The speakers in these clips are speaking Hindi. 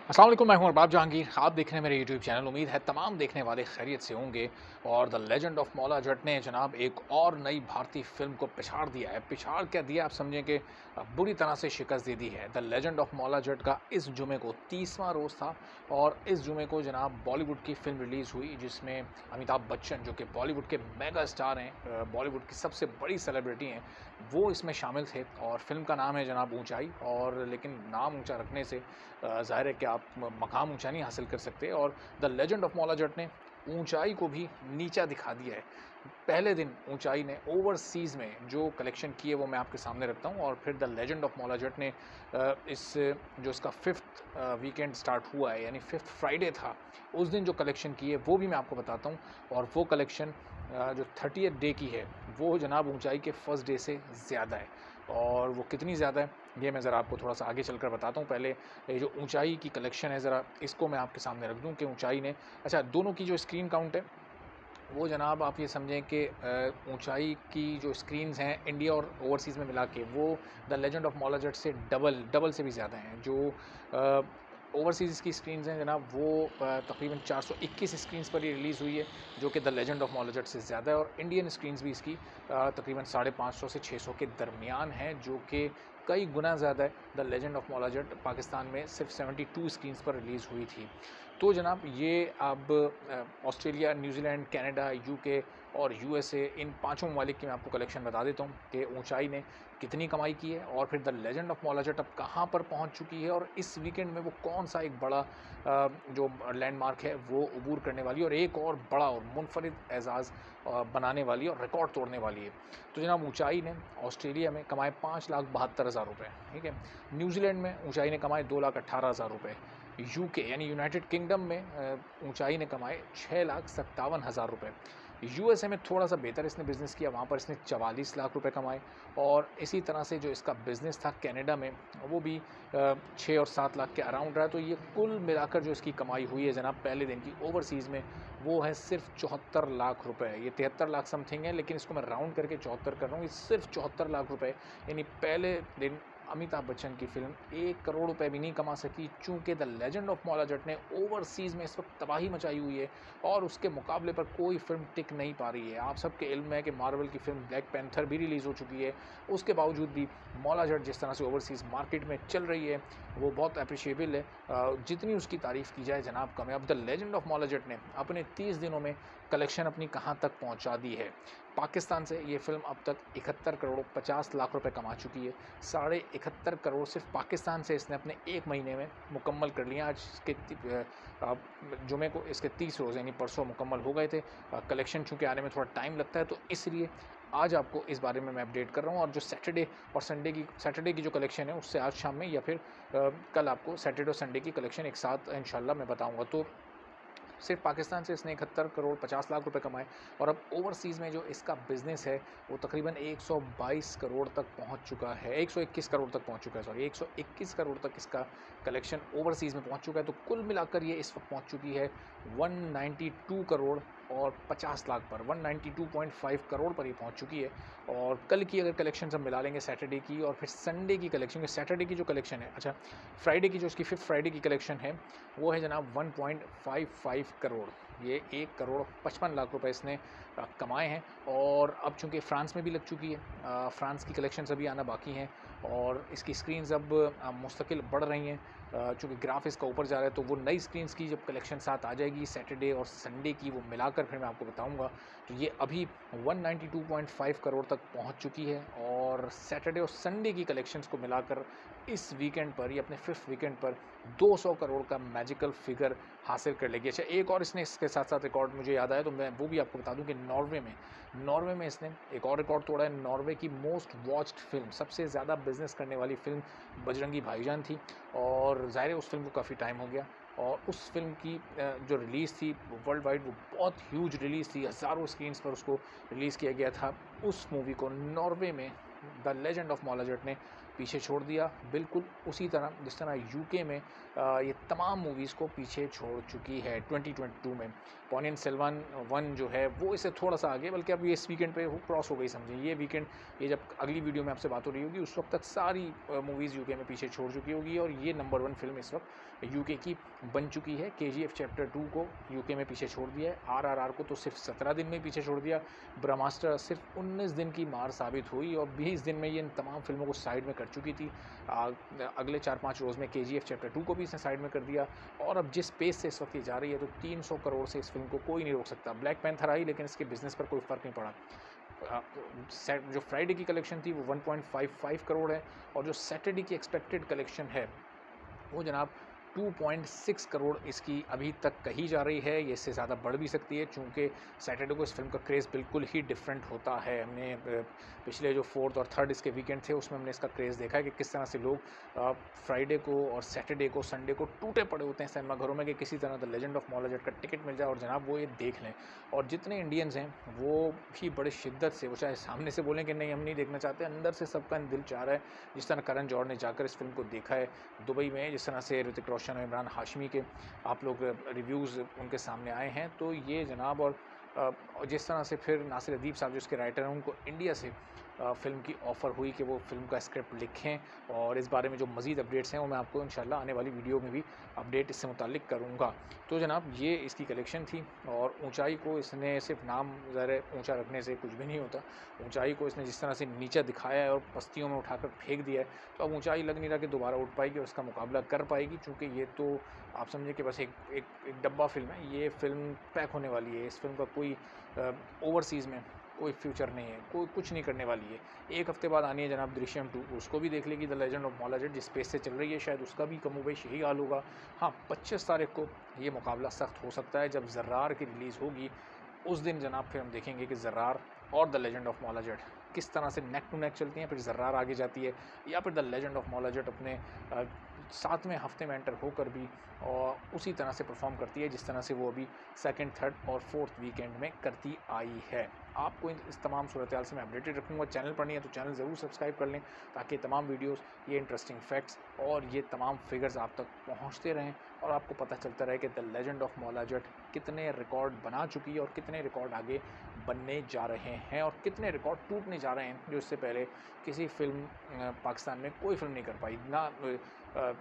अस्सलाम वालेकुम, मैं हूं अरबाब जहांगीर। आप देख रहे हैं मेरे यूट्यूब चैनल। उम्मीद है तमाम देखने वाले खैरियत से होंगे। और the legend of Maula Jatt ने जनाब एक और नई भारतीय फिल्म को पिछाड़ दिया है। पिछाड़ क्या दिया, आप समझें कि बुरी तरह से शिकस्त दे दी है। The legend of Maula Jatt का इस जुमे को 30वां रोज़ था और इस जुमे को जनाब बॉलीवुड की फिल्म रिलीज़ हुई, जिसमें अमिताभ बच्चन, जो कि बॉलीवुड के मेगा स्टार हैं, बॉलीवुड की सबसे बड़ी सेलिब्रिटी हैं, वो इसमें शामिल थे। और फिल्म का नाम है जनाब ऊंचाई। और लेकिन नाम ऊंचा रखने से ज़ाहिर है कि आप मकाम ऊंचा नहीं हासिल कर सकते। और the legend of Maula Jatt ने ऊंचाई को भी नीचा दिखा दिया है। पहले दिन ऊंचाई ने ओवरसीज़ में जो कलेक्शन किए वो मैं आपके सामने रखता हूँ, और फिर the legend of Maula Jatt ने इस जो इसका फिफ्थ वीकेंड स्टार्ट हुआ है, यानी फिफ्थ फ्राइडे था, उस दिन जो कलेक्शन किए वो भी मैं आपको बताता हूँ। और वो कलेक्शन जो 30th डे की है, वो जनाब ऊंचाई के फर्स्ट डे से ज़्यादा है। और वो कितनी ज़्यादा है, ये मैं ज़रा आपको थोड़ा सा आगे चलकर बताता हूँ। पहले ये जो ऊंचाई की कलेक्शन है, ज़रा इसको मैं आपके सामने रख दूँ कि ऊंचाई ने, अच्छा, दोनों की जो स्क्रीन काउंट है, वो जनाब आप ये समझें कि ऊंचाई की जो स्क्रीन्स हैं इंडिया और ओवरसीज़ में मिला के, वो the legend of Maula Jatt से डबल डबल से भी ज़्यादा हैं। जो ओवरसीज़ की स्क्रीन्स हैं जनाब, वो तकरीबन 421 स्क्रीन्स पर ही रिलीज़ हुई है, जो कि the legend of Maula Jatt से ज़्यादा है। और इंडियन स्क्रीन्स भी इसकी तकरीबन 550 से 600 के दरमियान है, जो कि कई गुना ज़्यादा है। The legend of Maula Jatt Pakistan में सिर्फ 72 स्क्रीन्स पर रिलीज़ हुई थी। तो जनाब ये अब ऑस्ट्रेलिया, न्यूजीलैंड, कनाडा, यूके और यूएसए, इन पांचों ममालिक की मैं आपको कलेक्शन बता देता हूँ कि ऊंचाई ने कितनी कमाई की है, और फिर the legend of Maula Jatt अब कहाँ पर पहुँच चुकी है, और इस वीकेंड में वो कौन सा एक बड़ा जो लैंडमार्क है वो अबूर करने वाली है, और एक और बड़ा और मुनफरिद एजाज़ बनाने वाली है और रिकॉर्ड तोड़ने वाली है। तो जनाब ऊंचाई ने ऑस्ट्रेलिया में कमाए 5,72,000 रुपये, ठीक है। न्यूजीलैंड में ऊंचाई ने कमाए 2,18,000 रुपये। यूके यानी यूनाइटेड किंगडम में ऊंचाई ने कमाए 6,57,000 रुपये। यूएसए में थोड़ा सा बेहतर इसने बिज़नेस किया, वहाँ पर इसने 44 लाख रुपए कमाए। और इसी तरह से जो इसका बिज़नेस था कनाडा में, वो भी 6 और 7 लाख के अराउंड रहा। तो ये कुल मिलाकर जो इसकी कमाई हुई है जनाब पहले दिन की ओवरसीज़ में, वो है सिर्फ 74 लाख रुपए। ये 73 लाख समथिंग है, लेकिन इसको मैं राउंड करके 74 कर रहा हूँ। ये सिर्फ 74 लाख रुपए, यानी पहले दिन अमिताभ बच्चन की फिल्म 1 करोड़ रुपए भी नहीं कमा सकी, चूंकि the legend of Maula Jatt ने ओवरसीज़ में इस वक्त तबाही मचाई हुई है, और उसके मुकाबले पर कोई फिल्म टिक नहीं पा रही है। आप सबके इल्म में है कि मार्वल की फिल्म ब्लैक पैंथर भी रिलीज़ हो चुकी है, उसके बावजूद भी मौला जट जिस तरह से ओवरसीज़ मार्केट में चल रही है, वो बहुत अप्रिशिएबल है। जितनी उसकी तारीफ़ की जाए जनाब कम है। अब the legend of Maula Jatt ने अपने 30 दिनों में कलेक्शन अपनी कहाँ तक पहुँचा दी है। पाकिस्तान से ये फिल्म अब तक 71 करोड़ 50 लाख रुपए कमा चुकी है। 71.5 करोड़ सिर्फ पाकिस्तान से इसने अपने एक महीने में मुकम्मल कर लिया। आज इसके जुमे को इसके 30 रोज़ यानी परसों मुकम्मल हो गए थे। कलेक्शन चूँकि आने में थोड़ा टाइम लगता है, तो इसलिए आज आपको इस बारे में मैं अपडेट कर रहा हूँ। और जो सैटरडे की जो कलेक्शन है, उससे आज शाम में या फिर कल आपको सैटरडे और संडे की कलेक्शन एक साथ इंशाल्लाह मैं बताऊँगा। तो सिर्फ पाकिस्तान से इसने 71 करोड़ 50 लाख रुपए कमाए। और अब ओवरसीज़ में जो इसका बिज़नेस है, वो तकरीबन 122 करोड़ तक पहुंच चुका है, 121 करोड़ तक पहुंच चुका है, सॉरी 121 करोड़ तक इसका कलेक्शन ओवरसीज़ में पहुंच चुका है। तो कुल मिलाकर ये इस वक्त पहुंच चुकी है 192 करोड़ और 50 लाख पर, 192.5 करोड़ पर ये पहुंच चुकी है। और कल की अगर कलेक्शन सब मिला लेंगे, सैटरडे की और फिर संडे की कलेक्शन, सैटरडे की जो कलेक्शन है, अच्छा, फ्राइडे की जो इसकी फिफ्थ फ्राइडे की कलेक्शन है, वो है जनाब 1.55 करोड़। ये 1 करोड़ 55 लाख रुपए इसने कमाए हैं। और अब चूंकि फ़्रांस में भी लग चुकी है, फ़्रांस की कलेक्शन अभी आना बाकी हैं, और इसकी स्क्रीन्स अब मुस्तकिल बढ़ रही हैं। चूँकि ग्राफ इसका ऊपर जा रहा है, तो वो नई स्क्रीन्स की जब कलेक्शन साथ आ जाएगी सैटरडे और संडे की, वो मिलाकर फिर मैं आपको बताऊंगा। तो ये अभी 192.5 करोड़ तक पहुंच चुकी है, और सैटरडे और संडे की कलेक्शंस को मिलाकर इस वीकेंड पर, ये अपने फिफ्थ वीकेंड पर 200 करोड़ का मैजिकल फिगर हासिल कर लेगी। अच्छा, एक और इसने इसके साथ साथ रिकॉर्ड मुझे याद आया, तो मैं वो भी आपको बता दूं कि नॉर्वे में इसने एक और रिकॉर्ड तोड़ा है। नॉर्वे की मोस्ट वॉच्ड फिल्म, सबसे ज़्यादा बिजनेस करने वाली फिल्म बजरंगी भाईजान थी। और ज़ाहिर है उस फिल्म को काफ़ी टाइम हो गया, और उस फिल्म की जो रिलीज़ थी वर्ल्ड वाइड, वो बहुत ह्यूज रिलीज़ थी, हज़ारों स्क्रीन्स पर उसको रिलीज़ किया गया था। उस मूवी को नॉर्वे में the legend of Maula Jatt ने पीछे छोड़ दिया, बिल्कुल उसी तरह जिस तरह यूके में ये तमाम मूवीज़ को पीछे छोड़ चुकी है 2022 में। पोन्नियिन सेल्वन 1 जो है वो इससे थोड़ा-सा आगे, बल्कि अब ये इस वीकेंड पे वो क्रॉस हो गई समझिए। ये वीकेंड, ये जब अगली वीडियो में आपसे बात हो रही होगी उस वक़्त तक सारी मूवीज़ यूके में पीछे छोड़ चुकी होगी और ये नंबर 1 फ़िल्म इस वक़्त यूके की बन चुकी है। केजीएफ चैप्टर 2 को यूके में पीछे छोड़ दिया है, आरआरआर को तो सिर्फ 17 दिन में पीछे छोड़ दिया, ब्रह्मास्त्र सिर्फ 19 दिन की मार साबित हुई और 20 दिन में ये इन तमाम फिल्मों को साइड में कर चुकी थी। अगले 4-5 रोज़ में केजीएफ चैप्टर 2 को भी इसने साइड में कर दिया और अब जिस पेस से इस वक्त ये जा रही है तो 300 करोड़ से इस फिल्म को कोई नहीं रोक सकता। ब्लैक पैंथर आई लेकिन इसके बिजनेस पर कोई फ़र्क नहीं पड़ा। जो फ्राइडे की कलेक्शन थी वो 1.55 करोड़ है और जो सैटरडे की एक्सपेक्टेड कलेक्शन है वो जनाब 2.6 करोड़ इसकी अभी तक कही जा रही है। ये इससे ज़्यादा बढ़ भी सकती है क्योंकि सैटरडे को इस फिल्म का क्रेज़ बिल्कुल ही डिफरेंट होता है। हमने पिछले जो 4th और 3rd इसके वीकेंड थे उसमें हमने इसका क्रेज़ देखा है कि किस तरह से लोग फ्राइडे को और सैटरडे को, संडे को टूटे पड़े होते हैं सिनेमा घरों में कि किसी तरह the legend of Maula Jatt का टिकट मिल जाए और जनाब वो ये देख लें। और जितने इंडियंस हैं वो भी बड़े शिद्दत से, वो चाहे सामने से बोलें कि नहीं हम नहीं देखना चाहते, अंदर से सबका दिल चाह रहा है। जिस तरह करण जौहर ने जाकर इस फिल्म को देखा है दुबई में, जिस तरह से ऋतिक रोशन और इमरान हाशमी के आप लोग रिव्यूज़ उनके सामने आए हैं, तो ये जनाब और जिस तरह से फिर नासिर अदीब साहब जो इसके राइटर हैं उनको इंडिया से फ़िल्म की ऑफ़र हुई कि वो फ़िल्म का स्क्रिप्ट लिखें और इस बारे में जो मज़ीद अपडेट्स हैं वो मैं आपको इंशाल्लाह आने वाली वीडियो में भी अपडेट इससे मुताल्लिक करूँगा। तो जनाब ये इसकी कलेक्शन थी और ऊंचाई को इसने सिर्फ नाम ज़रा ऊंचा रखने से कुछ भी नहीं होता। ऊंचाई को इसने जिस तरह से नीचे दिखाया है और पस्तियों में उठाकर फेंक दिया है, तो अब ऊंचाई लग नहीं रहा कि दोबारा उठ पाएगी और उसका मुकाबला कर पाएगी, चूँकि ये तो आप समझिए कि बस एक डब्बा फ़िल्म है। ये फ़िल्म पैक होने वाली है। इस फिल्म का कोई ओवरसीज़ में कोई फ्यूचर नहीं है, कोई कुछ नहीं करने वाली है। 1 हफ़्ते बाद आनी है जनाब दृश्यम 2, उसको भी देख लेगी। The legend of Maula Jatt जिस पेस से चल रही है शायद उसका भी कमोबेश यही हाल होगा। हाँ, 25 तारीख को ये मुकाबला सख्त हो सकता है जब ज़र्रार की रिलीज़ होगी। उस दिन जनाब फिर हम देखेंगे कि ज़र्रार और the legend of Maula Jatt किस तरह से नेक टू नेक चलती हैं, फिर ज़र्रार आगे जाती है या फिर the legend of Maula Jatt अपने 7वें हफ़्ते में एंटर होकर भी और उसी तरह से परफॉर्म करती है जिस तरह से वो अभी 2nd, 3rd और 4th वीकेंड में करती आई है। आपको इस तमाम सूरत हाल से मैं अपडेटेड रखूँगा। चैनल पर नहीं है तो चैनल ज़रूर सब्सक्राइब कर लें ताकि तमाम वीडियोस, ये इंटरेस्टिंग फैक्ट्स और ये तमाम फिगर्स आप तक पहुँचते रहें और आपको पता चलता रहे कि the legend of Maula Jatt कितने रिकॉर्ड बना चुकी है और कितने रिकॉर्ड आगे बनने जा रहे हैं और कितने रिकॉर्ड टूटने जा रहे हैं जो इससे पहले किसी फ़िल्म पाकिस्तान में कोई फ़िल्म नहीं कर पाई। ना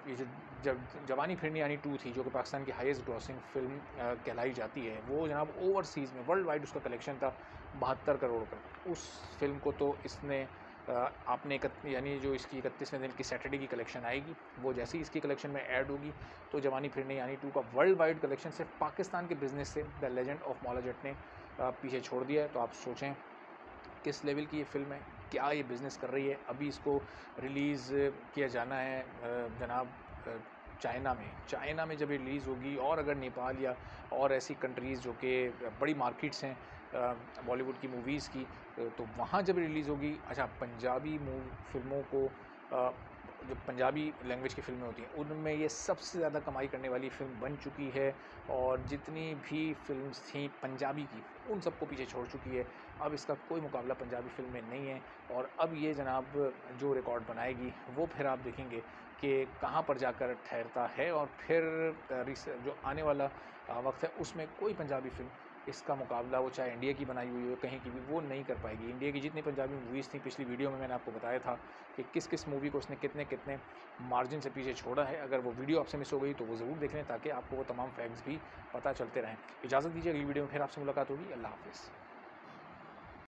ये जो जवानी फिरनी आनी 2 थी जो कि पाकिस्तान की हाईएस्ट ग्रॉसिंग फ़िल्म कहलाई जाती है, वो जनाब ओवरसीज़ में वर्ल्ड वाइड उसका कलेक्शन था 72 करोड़ का। उस फिल्म को तो इसने आपने यानी जो इसकी 31वें दिन की सैटरडे की कलेक्शन आएगी वो जैसे ही इसकी कलेक्शन में ऐड होगी तो जवानी फिरनी यानी 2 का वर्ल्ड वाइड कलेक्शन सिर्फ पाकिस्तान के बिज़नेस से the legend of Maula Jatt ने पीछे छोड़ दिया है। तो आप सोचें किस लेवल की ये फ़िल्म है, क्या ये बिज़नेस कर रही है। अभी इसको रिलीज़ किया जाना है जनाब चाइना में जब ये रिलीज़ होगी और अगर नेपाल या और ऐसी कंट्रीज़ जो कि बड़ी मार्केट्स हैं बॉलीवुड की मूवीज़ की, तो वहाँ जब रिलीज़ होगी, अच्छा पंजाबी फ़िल्मों को जो पंजाबी लैंग्वेज की फ़िल्में होती हैं उनमें ये सबसे ज़्यादा कमाई करने वाली फ़िल्म बन चुकी है और जितनी भी फ़िल्म्स थी पंजाबी की उन सबको पीछे छोड़ चुकी है। अब इसका कोई मुकाबला पंजाबी फ़िल्म में नहीं है और अब ये जनाब जो रिकॉर्ड बनाएगी वो फिर आप देखेंगे कि कहाँ पर जाकर ठहरता है और फिर जो आने वाला वक्त है उसमें कोई पंजाबी फ़िल्म इसका मुकाबला, वो चाहे इंडिया की बनाई हुई हो कहीं की भी, वो नहीं कर पाएगी। इंडिया की जितनी पंजाबी मूवीज़ थी, पिछली वीडियो में मैंने आपको बताया था कि किस किस मूवी को उसने कितने कितने मार्जिन से पीछे छोड़ा है। अगर वो वीडियो आपसे मिस हो गई तो वो ज़रूर देख लें ताकि आपको वो तमाम फैक्ट्स भी पता चलते रहें। इजाज़त दीजिए, अगली वीडियो में फिर आपसे मुलाकात होगी। अल्लाह हाफ़िज़।